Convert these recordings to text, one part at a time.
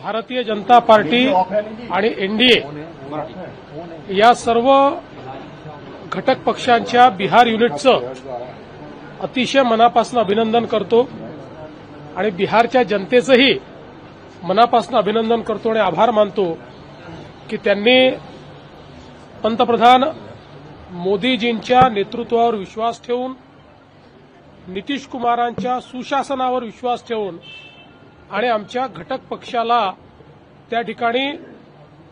Bharatiya Janata party आणि NDA या सर्व घटक पक्षांच्या बिहार युनिटचं अतिशय मनापासून अभिनंदन करतो आणि बिहारच्या जनतेचंही मनापासून अभिनंदन करतो आणि आभार मानतो की त्यांनी पंतप्रधान मोदीजींच्या नेतृत्वावर विश्वास ठेवून, नितीश कुमारांच्या सुशासनावर विश्वास ठेवून आणि आमच्या घटक पक्षाला त्या ठिकाणी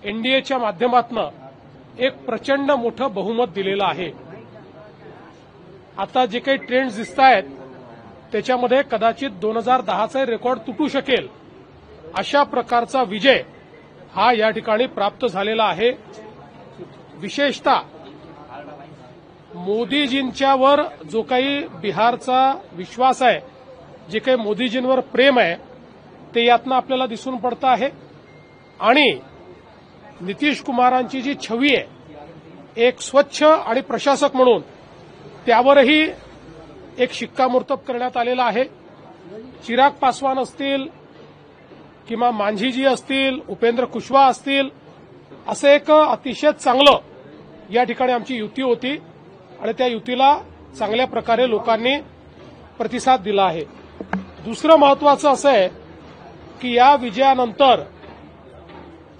एनडीएच्या माध्यमातून एक प्रचंड मोठं बहुमत दिलेलं आहे. आता जे काही ट्रेंड्स दिसत आहेत त्याच्यामध्ये कदाचित 2010चा रेकॉर्ड तुटू शकेल अशा प्रकारचा विजय हा या ठिकाणी प्राप्त झालेला आहे. विशेषतः मोदीजींच्यावर जो काही बिहारचा विश्वास आहे, जे काही मोदीजींवर प्रेम आहे ते यातनं आपल्याला दिसून पडतं आहे आणि नितीश कुमारांची जी छवी आहे एक स्वच्छ आणि प्रशासक म्हणून त्यावरही एक शिक्कामोर्तब करण्यात आलेला आहे. चिराग पासवान असतील किंवा मांझीजी असतील, उपेंद्र कुशवाहा असतील, असं एक अतिशय चांगलं या ठिकाणी आमची युती होती आणि त्या युतीला चांगल्या प्रकारे लोकांनी प्रतिसाद दिला आहे. दुसरं महत्वाचं असं आहे की या विजयानंतर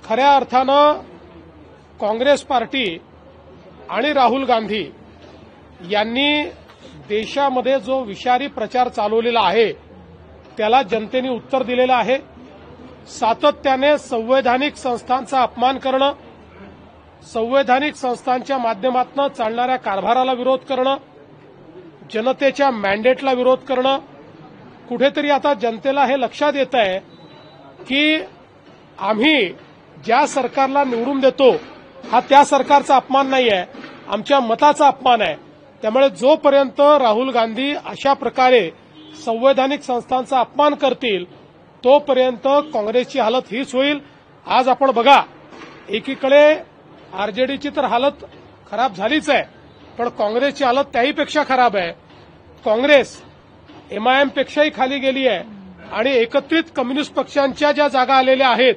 खऱ्या अर्थानं काँग्रेस पार्टी आणि राहुल गांधी यांनी देशामध्ये जो विषारी प्रचार चालवलेला आहे त्याला जनतेने उत्तर दिलेलं आहे. सातत्याने संवैधानिक संस्थांचा अपमान करणं, संवैधानिक संस्थांच्या माध्यमातून चालणाऱ्या कारभाराला विरोध करणं, जनतेच्या मॅन्डेटला विरोध करणं, कुठेतरी आता जनतेला हे लक्षात येत आहे की आम्ही ज्या सरकारला निवडून देतो हा त्या सरकारचा अपमान नाही आहे, आमच्या मताचा अपमान आहे. त्यामुळे जोपर्यंत राहुल गांधी अशा प्रकारे संवैधानिक संस्थांचा अपमान करतील तोपर्यंत काँग्रेसची हालत हीच होईल. आज आपण बघा, एकीकडे आरजेडीची तर हालत खराब झालीच आहे, पण काँग्रेसची हालत त्याहीपेक्षा खराब आहे. काँग्रेस एमआयएमपेक्षाही खाली गेली आहे आणि एकत्रित कम्युनिस्ट पक्षांच्या ज्या जागा आलेल्या आहेत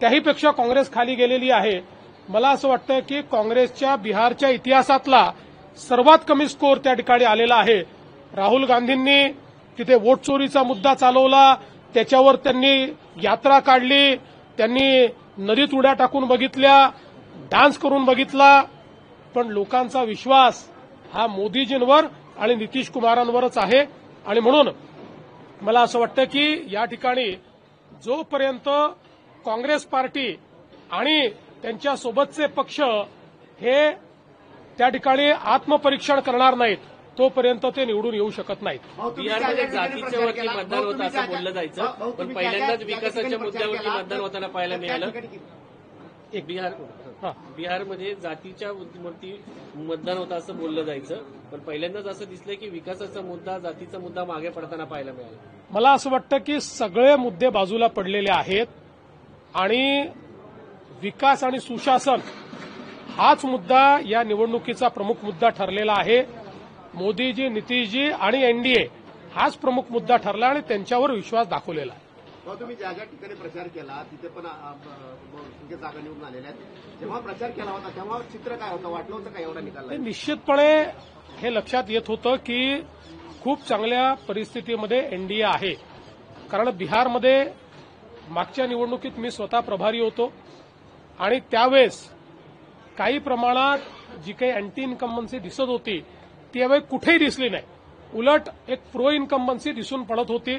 त्याहीपेक्षा काँग्रेस खाली गेलेली आहे. मला असं वाटतं की काँग्रेसच्या बिहारच्या इतिहासातला सर्वात कमी स्कोअर त्या ठिकाणी आलेला आहे. राहुल गांधींनी तिथे वोट चोरीचा मुद्दा चालवला, त्याच्यावर त्यांनी यात्रा काढली, त्यांनी नदीत उड्या टाकून बघितल्या, डान्स करून बघितला, पण लोकांचा विश्वास हा मोदीजींवर आणि नितीश कुमारांवरच आहे. आणि म्हणून मला असं वाटतं की या ठिकाणी जोपर्यंत काँग्रेस पार्टी आणि त्यांच्यासोबतचे पक्ष हे त्या ठिकाणी आत्मपरीक्षण करणार नाहीत तोपर्यंत ते निवडून येऊ शकत नाहीत. बिहारमध्ये जातीच्या वरती मतदान होतं असं बोललं जायचं, पण पहिल्यांदाच विकासाच्या मुद्द्यावरती मतदान होताना पाहायला मिळालं. बिहारमध्ये जातीच्या वरती मतदान होतं असं बोललं जायचं, पण पहिल्यांदाच असं दिसलं की विकासाचा मुद्दा, जातीचा मुद्दा मागे पडताना पाहायला मिळाला. मला असं वाटतं की सगळे मुद्दे बाजूला पडलेले आहेत आणि विकास आणि सुशासन हाच मुद्दा या निवडणुकीचा प्रमुख मुद्दा ठरलेला आहे. मोदीजी, नितीशजी आणि एनडीए हाच प्रमुख मुद्दा ठरला आणि त्यांच्यावर विश्वास दाखवलेला आहे. तुम्ही ज्या ज्या ठिकाणी प्रचार केला तिथे पण जागा निवडून आलेल्या आहेत. जेव्हा प्रचार केला होता तेव्हा चित्र काय होतं, वाटलं होतं का एवढा निकाल? निश्चितपणे हे लक्षात येत होतं की खूप चांगल्या परिस्थितीमध्ये एनडीए आहे. कारण बिहारमध्ये मागच्या निवडणुकीत मी स्वतः प्रभारी होतो आणि त्यावेळेस काही प्रमाणात जी काही अँटी इन्कम्बन्सी दिसत होती ती यावेळी कुठेही दिसली नाही. उलट एक प्रो इन्कम्बन्सी दिसून पडत होती.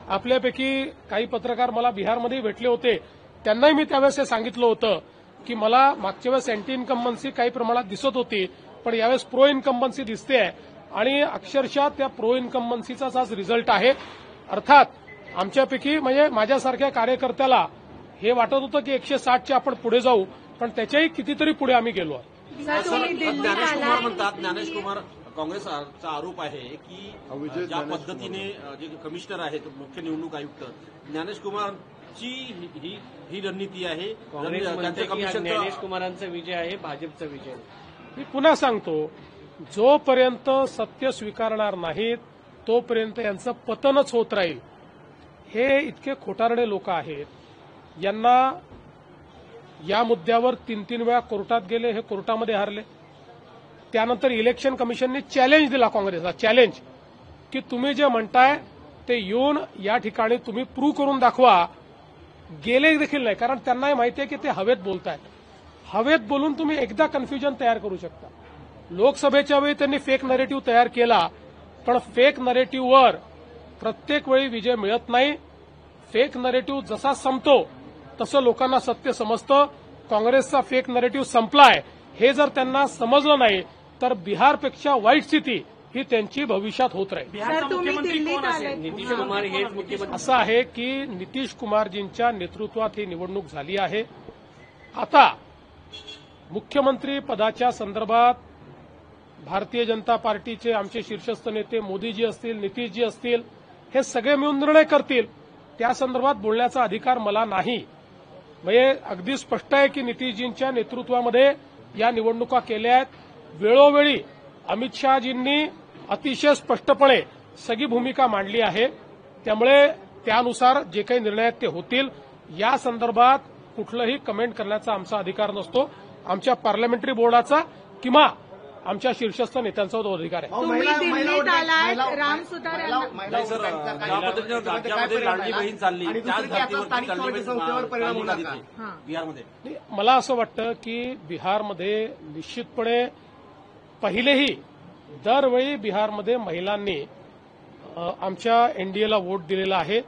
आपल्यापैकी काही पत्रकार मला बिहारमध्ये भेटले होते, त्यांनाही मी त्यावेळेस हे सांगितलं होतं की मला मागच्या वेळेस अँटी इन्कम्बन्सी काही प्रमाणात दिसत होती, पण यावेळेस प्रो इन्कम्बन्सी दिसते आणि अक्षरशः त्या प्रो इन्कम्बन्सीचाच आज रिझल्ट आहे. अर्थात आमच्यापैकी म्हणजे माझ्यासारख्या कार्यकर्त्याला हे वाटत होतं की 160च्या आपण पुढे जाऊ, पण त्याच्याही कितीतरी पुढे आम्ही गेलो. ज्ञानेश कुमार म्हणतात, ज्ञानेश कुमार काँग्रेसचा आरोप आहे की ज्या पद्धतीने जे कमिशनर आहेत मुख्य निवडणूक आयुक्त ज्ञानेश कुमारची ही रणनीती आहे. ज्ञानेश कुमारांचा विजय आहे, भाजपचा विजय. मी पुन्हा सांगतो, जोपर्यंत सत्य स्वीकारणार नाहीत तोपर्यंत यांचं पतनच होत राहील. हे इतके खोटारडे लोक आहेत यांना या मुद्द्यावर 3-3 वेळा कोर्टात गेले, हे कोर्टामध्ये हारले. त्यानंतर इलेक्शन कमिशनने चॅलेंज दिला काँग्रेसला, चॅलेंज की तुम्ही जे म्हणताय ते येऊन या ठिकाणी तुम्ही प्रूव्ह करून दाखवा. गेले देखील नाही, कारण त्यांनाही माहिती आहे की ते हवेत बोलतायत. हवेत बोलून तुम्ही एकदा कन्फ्युजन तयार करू शकता. लोकसभेच्या वेळी त्यांनी फेक नरेटिव्ह तयार केला, पण फेक नरेटिव्हवर प्रत्येक वेळी विजय मिळत नाही. फेक नरेटिव्ह जसा संपतो तसं लोकांना सत्य समजतं. काँग्रेसचा फेक नरेटिव्ह संपलाय हे जर त्यांना समजलं नाही तर बिहारपेक्षा वाईट स्थिती ही त्यांची भविष्यात होत राहील. बिहारचा मुख्यमंत्री कोण असेल? नितीश कुमार हेच मुख्यमंत्री. असं आहे की नितीश कुमारजींच्या नेतृत्वात ही निवडणूक झाली आहे. आता मुख्यमंत्री पदाच्या संदर्भात भारतीय जनता पार्टीचे आमचे शीर्षस्थ नेते मोदीजी असतील, नितीशजी असतील, हे सगळे मिळून निर्णय करतील. त्या संदर्भात बोलण्याचा अधिकार मला नाही. म्हणजे अगदी स्पष्ट आहे की नितीशजींच्या नेतृत्वामध्ये या निवडणुका केल्या आहेत. वेळोवेळी अमित शहाजींनी अतिशय स्पष्टपणे सगळी भूमिका मांडली आहे. त्यामुळे त्यानुसार जे काही निर्णय आहेत ते होतील. या संदर्भात कुठलंही कमेंट करण्याचा आमचा अधिकार नसतो. आमच्या पार्लमेंटरी बोर्डाचा किंवा आमच्या शीर्षस्थ नेत्यांचा तो अधिकार आहे. तुम्ही दिल्लीत आलात, राम सुतार यांना नाही सर, ज्या पद्धतीनं राज्यामध्ये लाडली बहीण चालली आणि त्याच दुसरी की आता धर्तीवरती स्थानिक चालली स्वराज्य संस्थेवर परिणाम होणार का? बिहारमध्ये. मला असं वाटतं की बिहारमध्ये निश्चितपणे पहिलेही दरवेळी बिहारमध्ये महिलांनी आमच्या एनडीएला वोट दिलेला आहे.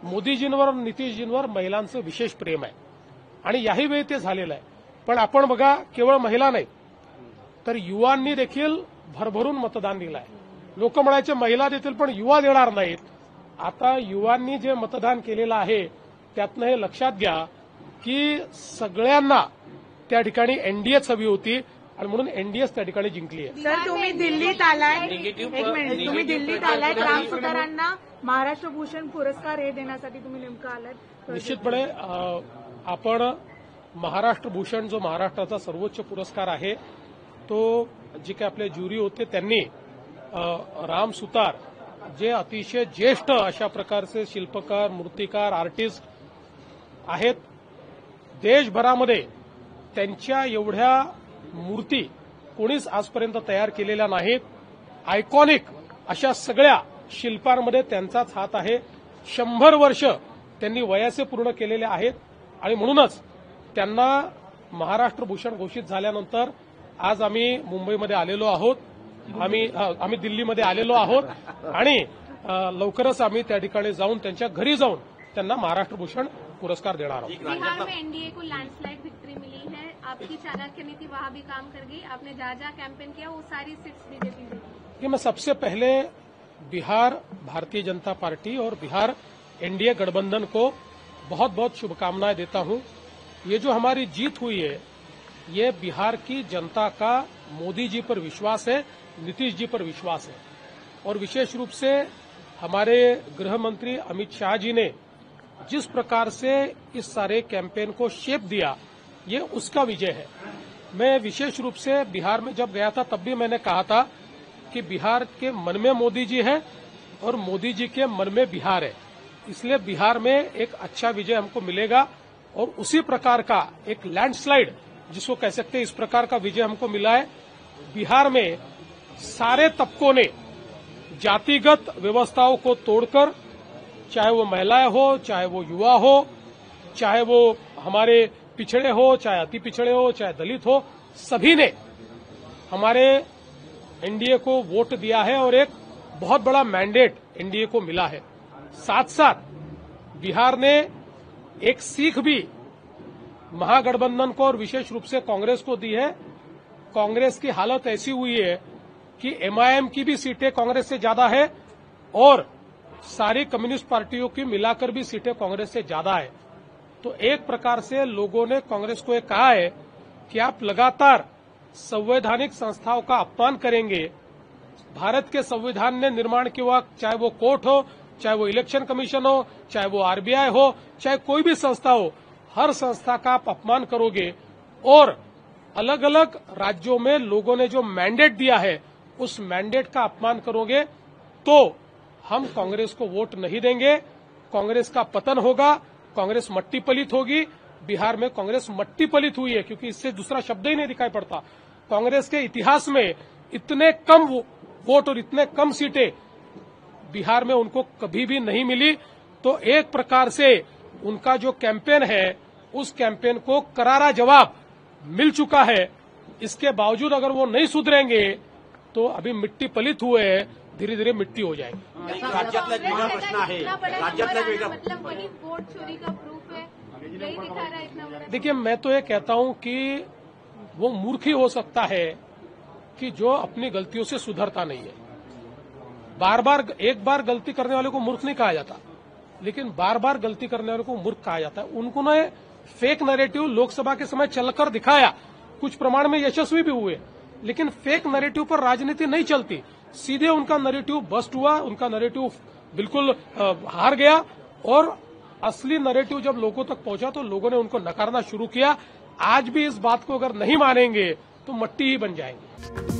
मोदीजींवर, नितीशजींवर महिलांचं विशेष प्रेम आहे आणि याही वेळी ते झालेलं आहे. पण आपण बघा, केवळ महिला नाही तर युवांनी देखील भरभरून मतदान दिलं आहे. लोक म्हणायचे महिला देतील पण युवा देणार नाहीत. आता युवांनी जे मतदान केलेलं आहे त्यातनं हे लक्षात घ्या की सगळ्यांना त्या ठिकाणी एनडीएच हवी होती आणि म्हणून एनडीएच त्या ठिकाणी जिंकली आहे. सर, तुम्ही दिल्लीत आलात, निगेटिव्ह एक मिनिट, तुम्ही दिल्लीत आलात, राम सुतारांना महाराष्ट्र भूषण पुरस्कार हे देण्यासाठी तुम्ही नेमकं आलात. निश्चितपणे आपण महाराष्ट्र भूषण जो महाराष्ट्राचा सर्वोच्च पुरस्कार आहे तो जे काही आपले ज्युरी होते त्यांनी राम सुतार जे अतिशय ज्येष्ठ अशा प्रकारचे शिल्पकार, मूर्तिकार, आर्टिस्ट आहेत, देशभरामध्ये त्यांच्या एवढ्या मूर्ती कोणीच आजपर्यंत तयार केलेल्या नाहीत. आयकॉनिक अशा सगळ्या शिल्पांमध्ये त्यांचाच हात आहे. 100 वर्ष त्यांनी वयाचे पूर्ण केलेले आहेत आणि म्हणूनच त्यांना महाराष्ट्र भूषण घोषित झाल्यानंतर आज आम्ही मुंबईमध्ये आलेलो आहोत, आम्ही दिल्लीमध्ये आलेलो आहोत आणि लवकरच आम्ही त्या ठिकाणी जाऊन त्यांच्या घरी जाऊन त्यांना महाराष्ट्र भूषण पुरस्कार देणार आहोत. बिहार में एनडीए को लैंडस्लाइड विक्ट्री मिली है. आपकी चाणक्य नीति वहां भी काम कर गई. आपने जहां जहां कैंपेन किया वो सारी सीट्स बीजेपी देगी. मैं सबसे पहले बिहार भारतीय जनता पार्टी और बिहार एनडीए गठबंधन को बहुत बहुत शुभकामनाएं देता हूं. ये जो हमारी जीत हुई है ये बिहार की जनता का मोदी जी पर विश्वास है, नीतीश जी पर विश्वास है और विशेष रूप से हमारे गृह मंत्री अमित शाह जी ने जिस प्रकार से इस सारे कैंपेन को शेप दिया ये उसका विजय है. मैं विशेष रूप से बिहार में जब गया था तब भी मैंने कहा था कि बिहार के मन में मोदी जी है और मोदी जी के मन में बिहार है. इसलिए बिहार में एक अच्छा विजय हमको मिलेगा और उसी प्रकार का एक लैंडस्लाइड जिसको कह सकते हैं इस प्रकार का विजय हमको मिला है. बिहार में सारे तबकों ने जातिगत व्यवस्थाओं को तोड़कर, चाहे वो महिलाएं हो, चाहे वो युवा हो, चाहे वो हमारे पिछड़े हो, चाहे अति पिछड़े हो, चाहे दलित हो, सभी ने हमारे एनडीए को वोट दिया है और एक बहुत बड़ा मैंडेट एनडीए को मिला है. साथ साथ बिहार ने एक सीख भी महागठबंधन को और विशेष रूप से कांग्रेस को दी है. कांग्रेस की हालत ऐसी हुई है कि एमआईएम की भी सीटें कांग्रेस से ज्यादा है और सारी कम्युनिस्ट पार्टियों की मिलाकर भी सीटें कांग्रेस से ज्यादा है. तो एक प्रकार से लोगों ने कांग्रेस को ये कहा है कि आप लगातार संवैधानिक संस्थाओं का अपमान करेंगे. भारत के संविधान ने निर्माण किया, चाहे वो कोर्ट हो, चाहे वो इलेक्शन कमीशन हो, चाहे वो आरबीआई हो, चाहे कोई भी संस्था हो, हर संस्था का आप अपमान करोगे और अलग अलग राज्यों में लोगों ने जो मैंडेट दिया है उस मैंडेट का अपमान करोगे तो हम कांग्रेस को वोट नहीं देंगे. कांग्रेस का पतन होगा कांग्रेस मट्टी पलित होगी। बिहार में कांग्रेस मट्टी पलित हुई है, क्योंकि इससे दूसरा शब्द ही नहीं दिखाई पड़ता। कांग्रेस के इतिहास में इतने कम वोट और इतने कम सीटें बिहार में उनको कभी भी नहीं मिली। तो एक प्रकार से उनका जो कैंपेन है, उस कैंपेन को करारा जवाब मिल चुका है। इसके बावजूद अगर वो नहीं सुधरेंगे तो अभी मिट्टी पलित हुए धीरे धीरे मिट्टी हो जाएगी। राज्यातला एक वेगळा प्रश्न आहे, राज्यातला एक वेगळा मतलब वही वोट चोरी का प्रूफ है, यही दिखा रहा है इतना बड़ा। देखिए, मैं तो ये कहता हूं कि वो मूर्ख ही हो सकता है कि जो अपनी गलतियों से सुधरता नहीं है। एक बार गलती करने वाले को मूर्ख नहीं कहा जाता, लेकिन बार बार गलती करने वाले को मूर्ख कहा जाता है। उनको ने फेक नैरेटिव लोकसभा के समय चलकर दिखाया, कुछ प्रमाण में यशस्वी भी हुए, लेकिन फेक नैरेटिव पर राजनीति नहीं चलती। सीधे उनका नैरेटिव बस्ट हुआ, उनका नैरेटिव बिल्कुल हार गया, और असली नैरेटिव जब लोगों तक पहुंचा तो लोगों ने उनको नकारना शुरू किया। आज भी इस बात को अगर नहीं मानेंगे तो मट्टी ही बन जाएंगे।